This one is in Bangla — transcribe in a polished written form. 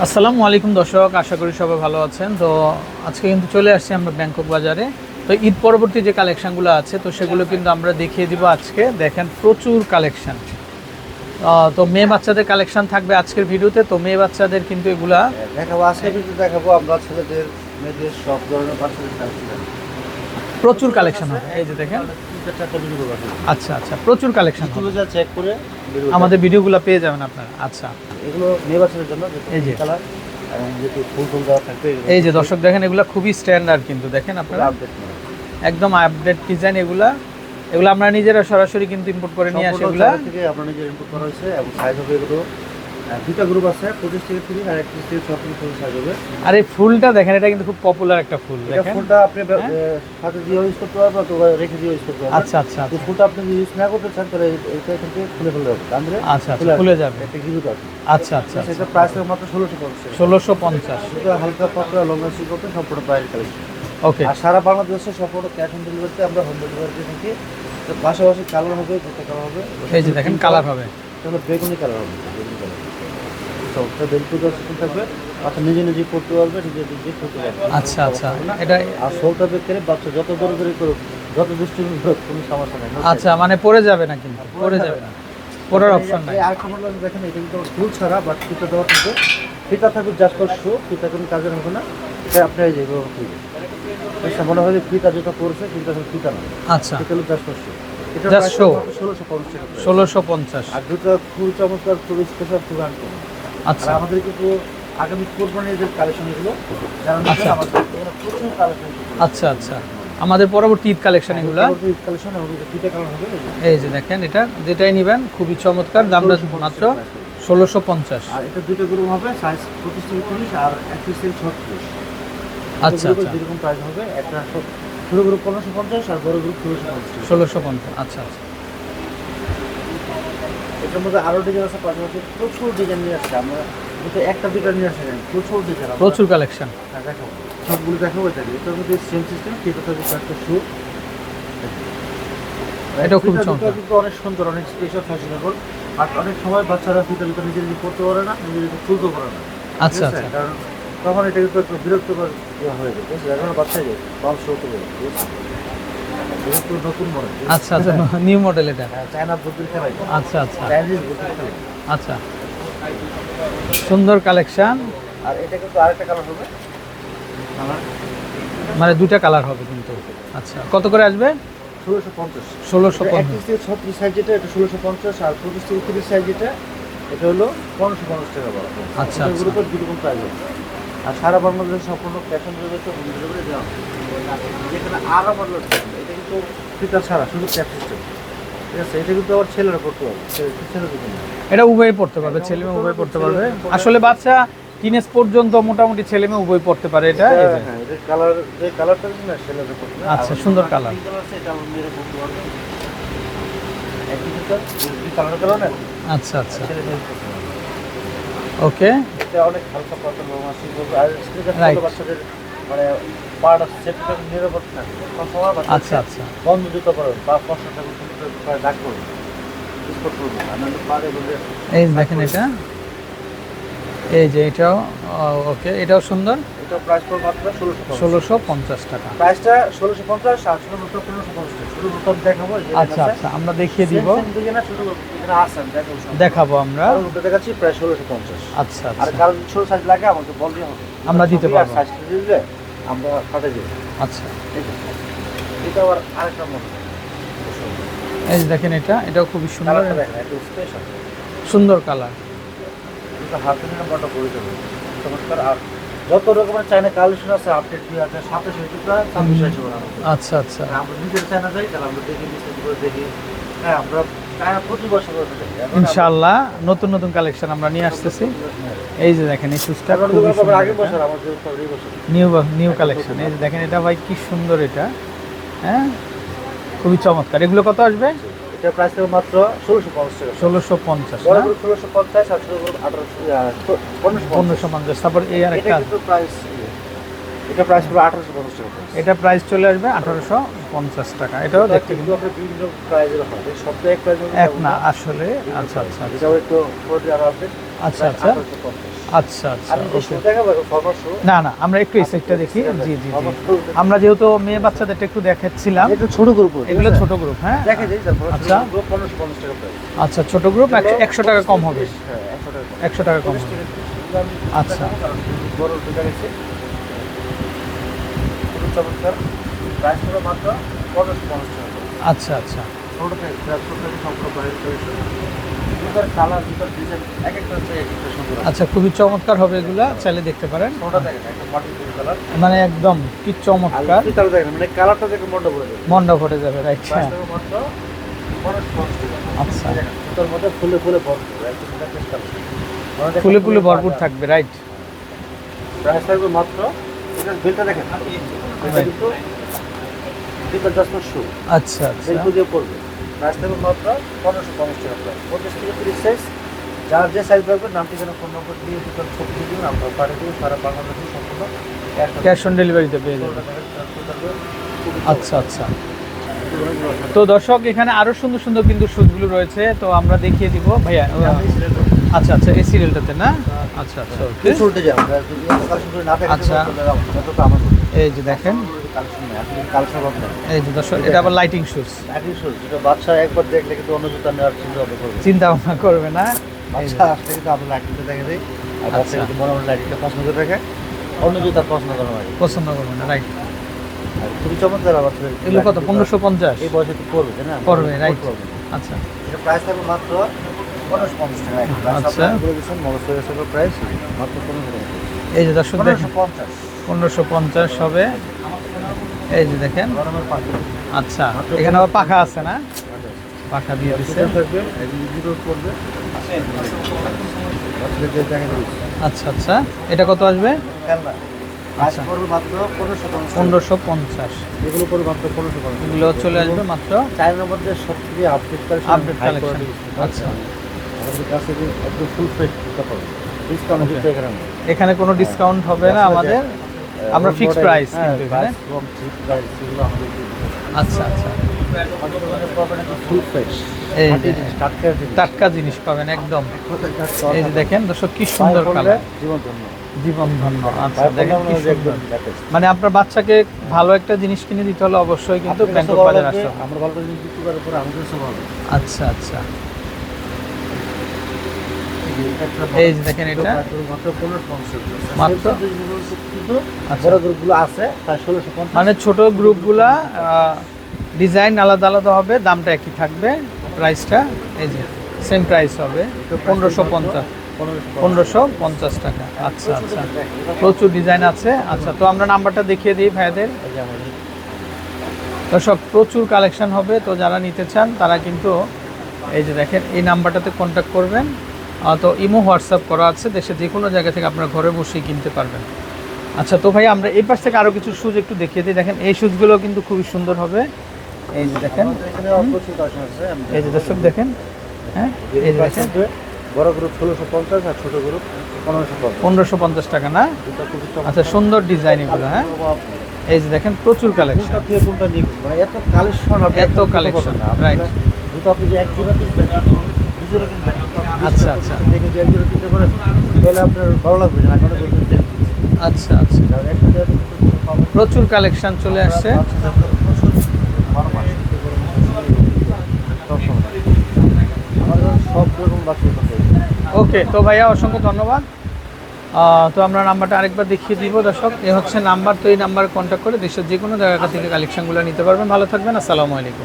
আসসালামু আলাইকুম দর্শক, আশা করি সবাই ভালো আছেন। তো আজকে কিন্তু চলে আসছি আমরা ব্যাংকক বাজারে। তো ঈদ পরবর্তী যে কালেকশানগুলো আছে তো সেগুলো কিন্তু আমরা দেখিয়ে দিব আজকে। দেখেন প্রচুর কালেকশান। তো মেয়ে বাচ্চাদের কালেকশান থাকবে আজকের ভিডিওতে। তো মেয়ে বাচ্চাদের কিন্তু এগুলা দেখাবো, আজকে ভিডিও দেখাবো আমরা ছেলেদের মেয়েদের সব ধরনের বাচ্চাদের কালেকশন। প্রচুর কালেকশন হবে। এই যে দেখেন, আচ্ছা আচ্ছা, প্রচুর কালেকশন হবে। যা চেক করে আমাদের ভিডিওগুলো পেয়ে যাবেন আপনারা। আচ্ছা, এগুলো মেয়ে বাচ্চাদের জন্য এই যে কালার এবং যেহেতু ফুল ফুল দেওয়া থাকবে। এই যে দর্শক দেখেন, এগুলো খুবই স্ট্যান্ডার্ড কিন্তু দেখেন আপনারা, আপডেট একদম আপডেট ডিজাইন। এগুলো আমরা নিজেরা সরাসরি কিন্তু ইম্পোর্ট করে নিয়ে আসি। এগুলো থেকে আপনার নিজের ইনপুট করা হয়েছে এবং সাইজ হবে এগুলো দুটো গ্রুপ আছে, 25 থেকে 30 আর 31 থেকে 36 সাইজ হবে। আর এই ফুলটা দেখেন, এটা কিন্তু খুব পপুলার একটা ফুল। এটা দেখেন ফুলটা আপনি সাথে দিয়ে ইউজ করতে পারবেন অথবা রেখে দিয়ে ইউজ করতে পারবেন। আচ্ছা আচ্ছা তো ফুলটা আপনি যদি ইউজ না করতে চান তাহলে এটা কিন্তু খুলে ফেলতে হবে, তাহলে আচ্ছা আচ্ছা, খুলে যাবে। একটা গিরুট আছে। আচ্ছা আচ্ছা, এটা প্রাইস মাত্র 1650। 1650। এটা হালকা পাতলা লং লাস্টিং করতে সম্পূর্ণ বাইরের কালেকশন। ওকে। আর সারা বাংলাদেশে সম্পূর্ণ ক্যাশ অন ডেলিভারিতে আমরা হোম ডেলিভারি দিয়ে থাকি। তো পাশাপাশি কালার হবে, দুটো কালার হবে। এই যে দেখেন কালার হবে, তাহলে বেগুনি কালার হবে, বেগুনি কালার। তো ওটা বেলপুর সিস্টেম থাকবে, আচ্ছা নিজে নিজে করতে পারবে, নিজে নিজে করতে পারবে। আচ্ছা আচ্ছা, এটা আর সোলটা বের করে বাচ্চা যত বড় করে করুক, যত দুষ্টুমি করুক, কোনো সমস্যা নেই। আচ্ছা, মানে পড়ে যাবে না, কিন্তু পড়ে যাবে না, পড়ার অপশন নাই। আর খবর দেখেন, এটা কিন্তু ফুল ছাড়া বাট ফিতা দেওয়া থাকবে। ফিতা থাকবে জাস্ট ফর শো, ফিতা কোনো কাজের হবে না। এটা আপনার এই যে মনে হয় যে ফিতা যেটা করছে কিন্তু আসলে ফিতা না। আচ্ছা, এটা হলো জাস্ট ফর শো। এটা জাস্ট শো 1650 টাকা। 1650। আর দুটো ফুল চমৎকার, খুব স্পেশাল, খুব আনকমন। আচ্ছা, আর আমাদের কিন্তু আগামী কোরবানির যে কালেকশন এগুলো জানা আচ্ছা। আমাদের এখানে প্রচুর কালেকশন। আচ্ছা আচ্ছা, আমাদের পরবর্তী ঈদ কালেকশন এগুলো। কালেকশন এবং দুটো কালার হবে। এই যে দেখেন, এটা যেটাই নেবেন খুবই চমৎকার, দামটা মাত্র 1650। আর এটা দুটো গ্রুপ হবে, সাইজ 25 থেকে 30 আর 31 থেকে 36। আচ্ছা আচ্ছা, যেরকম প্রাইস হবে, একটা ছোট গ্রুপ 1550 আর বড় গ্রুপ 1650। 1650। আচ্ছা আচ্ছা, এটার মধ্যে আরো ডিজাইন আছে, পাশাপাশি প্রচুর ডিজাইন নিয়ে আসছে। আমরা কিন্তু একটা দুটো নিয়ে আসে না, প্রচুর ডিজাইন, প্রচুর কালেকশন। হ্যাঁ দেখাবো, সবগুলো দেখাবো। এটার মধ্যে সেম সিস্টেম, ঠিক আছে। একটা শু, এটাও খুব চমৎকার, কিন্তু অনেক সুন্দর, অনেক স্পেশাল, ফ্যাশনেবল। আর অনেক সময় বাচ্চারা ফিতা ভিতরে নিজে নিজে করতে পারে না, নিজে নিজে তুলতে পারে না। আচ্ছা আচ্ছা, কারণ তখন এটা কিন্তু একটু বিরক্তকর হয়ে যায়, ঠিক আছে। এখন বাচ্চাই যায় কম শো করে, ঠিক আছে। যেহেতু নতুন মডেল, আচ্ছা আচ্ছা, নিউ মডেল এটা। চায়না বুদ্ধির খেলাই, আচ্ছা আচ্ছা চাইনিজ বুদ্ধির খেলাই। আচ্ছা, সুন্দর কালেকশন। আর এটা কিন্তু আরেকটা কালার হবে, মানে দুইটা কালার হবে কিন্তু। আচ্ছা, কত করে আসবে? 1650। 1650। 31 থেকে 36 সাইজ যেটা, এটা 1650। আর 25 থেকে 30 সাইজ যেটা, এটা হলো 1550 টাকা বড়। আচ্ছা আচ্ছা, এগুলোর দুরকম প্রাইস হবে। আর সারা বাংলাদেশে সম্পূর্ণ ক্যাশ অন ডেলিভারিতে হোম ডেলিভারি দেওয়া হবে। যেখানে আরো মডেল আছে, এটা কিন্তু ফিতা ছাড়া, শুধু ক্যাশ সিস্টেম, ঠিক আছে। এটা কিন্তু আবার ছেলেরা করতে পারবে, ছেলেদের জন্য। এটা উভয় পড়তে পারবে, ছেলে মেয়ে উভয় পড়তে পারবে। আসলে বাচ্চা টিনেজ পর্যন্ত মোটামুটি ছেলে মেয়ে উভয় পড়তে পারে এটা। এই যে হ্যাঁ, এটা কালার, যে কালারটা না ছেলেদের করতে পারবে। আচ্ছা, সুন্দর কালার। এটা আমার মেয়েরা করতে পারবে। একই ফিতা, দুই কালার কালার না। আচ্ছা আচ্ছা, ছেলে মেয়ে করতে পারবে। ওকে। এটা অনেক হালকা পাতলা লং লাস্টিং করবে। আর Right. বাচ্চাদের মানে পার্ট আছে, সেটা নিরাপদ থাকে। সব সময় বাচ্চা আচ্ছা আচ্ছা, বন্ধ দিতে পারবে বা কষ্ট থাকবে, ডাক করবে, স্পট করবে। আমি পারে বলে এই যে দেখেন এটা, এই যে এটাও ওকে, এটাও সুন্দর। এটা প্রাইস পড়বে মাত্র 1650। 1650 টাকা। প্রাইসটা 1650 আর শুধু মাত্র 1550 টাকা। শুধু নতুন দেখাবো, যে আচ্ছা আচ্ছা, আমরা দেখিয়ে দিব, শুধু এখানে আসেন দেখাবো, দেখাবো আমরা। আর ওটা দেখাচ্ছি প্রায় 1650। আচ্ছা আর আচ্ছা, কারণ ছোট সাইজ লাগে আমাকে বলতে হবে, আমরা দিতে পারবো। সাইজ দিলে আমরা কাটে দেব। আচ্ছা, এটা আবার আরেকটা মডেল, এই যে দেখেন এটা, এটাও খুবই সুন্দর, কালারটা দেখেন, এটা স্পেশাল। সুন্দর কালার। এটা হাতে নিয়ে বড় করে দেবো, চমৎকার। আর যত রকমের চায়না কালেকশন আছে, আপডেট দিয়ে আছে, সাথে সাথে প্রায় 26 হবে। আচ্ছা আচ্ছা, আমরা নিজের চায়না যাই, তাহলে আমরা দেখি, বিস্তারিত করে দেখি। হ্যাঁ, আমরা চায়না প্রতি বছর করে থাকি। ইনশাআল্লাহ নতুন নতুন কালেকশন আমরা নিয়ে আসতেছি। এই যে দেখেন এই শুজটা খুবই সুন্দর, আগের বছর আমাদের এই বছর নিউ কালেকশন। এই যে দেখেন এটা ভাই কি সুন্দর এটা, হ্যাঁ খুবই চমৎকার। এগুলো কত আসবে? এটা প্রাইস হবে মাত্র 1650 টাকা। 1650 বড় না, করে 1650 আর ছোট করে 1550। 1550। তারপর এই আর এটা একটা, কিন্তু প্রাইস, এটা প্রাইস পড়বে 1850 টাকা। এটা প্রাইস চলে আসবে 1850 টাকা। এটাও দেখতে কিন্তু আপনার বিভিন্ন প্রাইজের হয়, সবটা এক প্রাইজের এক না আসলে। আচ্ছা আচ্ছা এটাও একটু পরে আরো আপডেট। আচ্ছা আচ্ছা আচ্ছা আচ্ছা আমি ওকে। দেখাবো ফরমাল শো। না না আমরা একটু এই সাইডটা দেখি। জি জি জি, আমরা যেহেতু মেয়ে বাচ্চাদেরটা একটু দেখাচ্ছিলাম, এটা ছোট গ্রুপ, এগুলো ছোট গ্রুপ। হ্যাঁ দেখে যাই তারপর। আচ্ছা। গ্রুপ 1550 টাকা প্রাইস। আচ্ছা ছোট গ্রুপ 100 টাকা কম হবে। হ্যাঁ 100 টাকা কম। 100 টাকা কম হবে। আচ্ছা। বড় দুটো গেছে খুব চমৎকার। প্রাইস হলো মাত্র 1550 টাকা। আচ্ছা আচ্ছা ছোটটা ছোটটা সম্পূর্ণ প্রাইস রয়েছে। দুটার কালার দুটার ডিজাইন এক একটা হচ্ছে এক একটা সুন্দর। আচ্ছা খুবই চমৎকার হবে এগুলা, চাইলে দেখতে পারেন। ছোটটা দেখেন একটা মাটির কালার, মানে একদম কি চমৎকার, আর কালার দেখেন মানে কালারটা দেখে মনটা ভরে যাবে। মনটা ভরে যাবে। রাইট। প্রাইস হলো মাত্র 1550 টাকা। আচ্ছা সুতার মধ্যে ফুলে ফুলে ভরপুর একদম লেটেস্ট কালার। ফুলে ফুলে ভরপুর থাকবে। রাইট। প্রাইস থাকবে মাত্র, এটা বিলটা দেখেন, এটা কিন্তু বিলটা জাস্ট শু। আচ্ছা আচ্ছা বিল দিয়ে পড়বে। প্রাইস থাকবে মাত্র 1550 টাকা প্রাইস। 25 থেকে 30 সাইজ, যার যে সাইজ লাগবে নাম ঠিকানা ফোন নম্বর দিয়ে দুটো ছবি দিয়ে দিবেন, আমরা পাঠিয়ে দেবো সারা বাংলাদেশে সম্পূর্ণ ক্যাশ অন ডেলিভারিতে পেয়ে যাবেন। আচ্ছা আচ্ছা। তো দর্শক এখানে আরো সুন্দর সুন্দর কিন্তু শুজগুলো রয়েছে, তো আমরা দেখিয়ে দিব ভাইয়া। আচ্ছা আচ্ছা এই সিরিয়ালটাতে না? আচ্ছা আচ্ছা ওকে। চলতে যাও আমরা যদি এত কালেকশন করে না থাকে আচ্ছা। এত তো আমাদের এই যে দেখেন, কালেকশন নেই, আপনি কালেকশন পাবেন। এই যে দর্শক এটা আবার লাইটিং শুজ, একই শুজ, যেটা বাচ্চা একবার দেখলে কিন্তু অন্য জুতা নেওয়ার চিন্তা ভাবনা করবে। চিন্তা ভাবনা করবে না। এই যে, বাচ্চা আসলে কিন্তু আমরা লাইটিংটা দেখে দিই, আর বাচ্চা আচ্ছা। কিন্তু মনে মনে লাইটিংটা পছন্দ করে রাখে, অন্য জুতা পছন্দ করে না। পছন্দ করবে না। রাইট। আর খুবই চমৎকার আবার এগুলো কত? 1550 এই বয়সে তো পড়বে তাই না? পড়বে। রাইট। পড়বে। আচ্ছা এটা প্রাইস থাকবে মাত্র 1550 টাকা। আচ্ছা। বলে দিচ্ছেন মগজ হয়ে প্রাইস মাত্র 15 টাকা। এই যে দর্শক দেখেন 1550 1550 হবে। এই যে দেখেন। গরমের পাখি। আচ্ছা এখানে আবার পাখা আছে না? পাখা দিয়ে দিচ্ছে। থাকবে একদম জিরো পড়বে। বাচ্চাদের দেখে দিচ্ছি। আচ্ছা আচ্ছা এটা কত আসবে? খেলনা প্রাইস আচ্ছা। পড়বে মাত্র 1550। 1550। এগুলো পড়বে মাত্র 1550। এগুলো চলে আসবে মাত্র চাইনার মধ্যে সবথেকে আপডেট কালেকশন, আপডেট কালেকশন। আচ্ছা আমাদের কাছে একদম ফুল ফ্রেশ জুতা পাবেন। ডিসকাউন্ট দিতে এখানে না। এখানে কোনো ডিসকাউন্ট হবে না আমাদের, আমরা ফিক্সড প্রাইস কিন্তু এখানে। কম ঠিক প্রাইস এগুলো আমাদের দিয়ে দিতে আচ্ছা আচ্ছা ফুল ফ্রেশ এই যে টাটকা টাটকা জিনিস পাবেন একদম। এই যে দেখেন দর্শক কি সুন্দর কালার, জীবন ধন্য। জীবন ধন্য। আচ্ছা দেখেন কি সুন্দর। মানে আপনার বাচ্চাকে ভালো একটা জিনিস কিনে দিতে হলে অবশ্যই কিন্তু ব্যাংকক বাজার আসতে হবে। আমরা ভালো জিনিস বিক্রি করার পরে আমাদের সব হবে। আচ্ছা আচ্ছা এই যে দেখেন এটা মাত্র 1550 মাত্র। কিন্তু আচ্ছা। বড় গ্রুপগুলো আছে তাই 1650। মানে ছোট গ্রুপগুলা ডিজাইন আলাদা আলাদা হবে, দামটা একই থাকবে, প্রাইসটা এই যে সেম প্রাইস হবে 1550 1550 টাকা। আচ্ছা আচ্ছা প্রচুর ডিজাইন আছে। আচ্ছা তো আমরা নাম্বারটা দেখিয়ে দিই ভাইয়াদের। তো সব প্রচুর কালেকশন হবে, তো যারা নিতে চান তারা কিন্তু এই যে দেখেন এই নাম্বারটাতে কন্ট্যাক্ট করবেন। তো ইমো হোয়াটসঅ্যাপ করা আছে, দেশে যে কোনো জায়গা থেকে আপনারা ঘরে বসেই কিনতে পারবেন। আচ্ছা তো ভাই আমরা এই পাশ থেকে আরও কিছু শুজ একটু দেখিয়ে দিই। দেখেন এই শুজগুলো কিন্তু খুবই সুন্দর হবে। এই যে দেখেন, এখানে প্রচুর কালেকশন আছে। এই যে দর্শক দেখেন, হ্যাঁ এই যে দেখেন বড় গ্রুপ 1650 আর ছোট গ্রুপ 1550। 1550 টাকা না? দুটো খুবই চমৎকার। আচ্ছা সুন্দর ডিজাইন এগুলো। হ্যাঁ এই যে দেখেন প্রচুর কালেকশন, কোনটা দিয়ে কোনটা নিবেন মানে এত কালেকশন আপনি এত কালেকশন। রাইট। দুটো আপনি যে এক জোড়া কিনবেন দুজোড়া কিনবেন। আচ্ছা আচ্ছা দেখে যে এক জোড়া কিনতে পারেন তাহলে আপনার ভালো লাগবে না কোনো বলতে। আচ্ছা আচ্ছা আর একটা দিয়ে পাবেন প্রচুর কালেকশন চলে আসছে। আমাদের সব রকম বাচ্চা ওকে তো ভাইয়া অসংখ্য ধন্যবাদ। তো আমরা নাম্বারটা আরেকবার দেখিয়ে দিব দর্শক, এ হচ্ছে নাম্বার। তো এই নাম্বারে কন্ট্যাক্ট করে দেশের যে কোনো জায়গা থেকে কালেকশনগুলো নিতে পারবেন। ভালো থাকবেন, আসসালামু আলাইকুম।